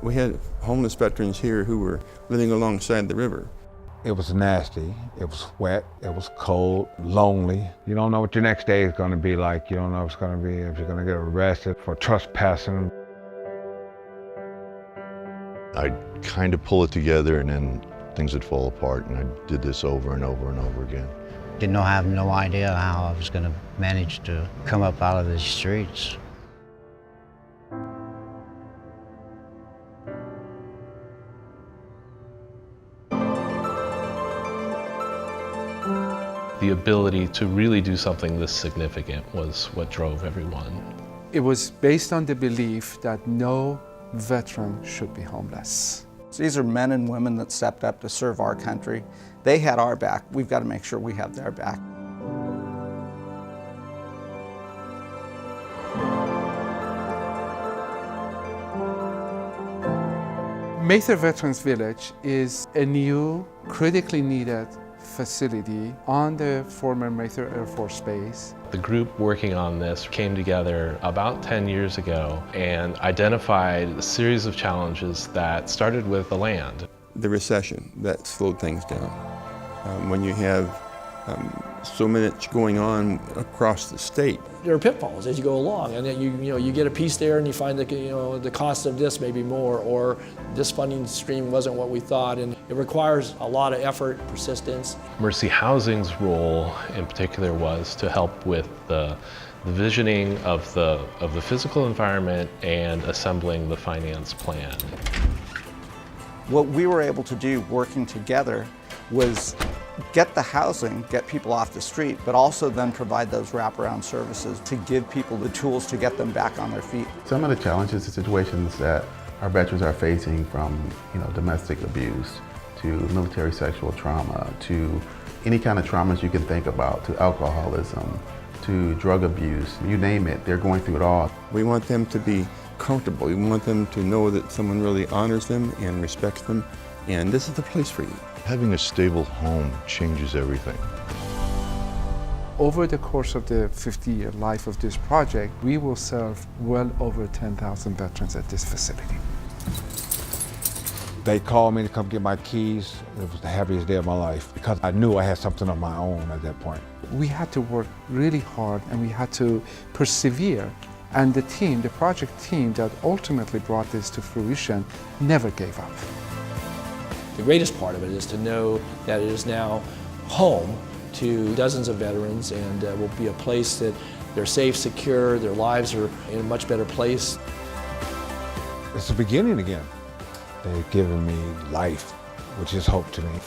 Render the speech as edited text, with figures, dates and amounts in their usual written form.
We had homeless veterans here who were living alongside the river. It was nasty, it was wet, it was cold, lonely. You don't know what your next day is going to be like. You don't know if it's going to be, if you're going to get arrested for trespassing. I'd kind of pull it together and then things would fall apart, and I did this over and over and over again. Have no idea how I was going to manage to come up out of the streets. The ability to really do something this significant was what drove everyone. It was based on the belief that no veteran should be homeless. These are men and women that stepped up to serve our country. They had our back. We've got to make sure we have their back. Mather Veterans Village is a new, critically needed facility on the former Mather Air Force Base. The group working on this came together about 10 years ago and identified a series of challenges that started with the land. The recession that slowed things down. When you have so much going on across the state. There are pitfalls as you go along, and then you get a piece there and you find that the cost of this may be more, or this funding stream wasn't what we thought, and it requires a lot of effort, persistence. Mercy Housing's role in particular was to help with the visioning of the physical environment and assembling the finance plan. What we were able to do working together was get the housing, get people off the street, but also then provide those wraparound services to give people the tools to get them back on their feet. Some of the challenges and situations that our veterans are facing, from domestic abuse to military sexual trauma to any kind of traumas you can think about, to alcoholism, to drug abuse, you name it, they're going through it all. We want them to be comfortable. We want them to know that someone really honors them and respects them, and this is the place for you. Having a stable home changes everything. Over the course of the 50-year life of this project, we will serve well over 10,000 veterans at this facility. They called me to come get my keys. It was the happiest day of my life because I knew I had something of my own at that point. We had to work really hard and we had to persevere. And the team, the project team that ultimately brought this to fruition, never gave up. The greatest part of it is to know that it is now home to dozens of veterans, and will be a place that they're safe, secure, their lives are in a much better place. It's the beginning again. They've given me life, which is hope to me.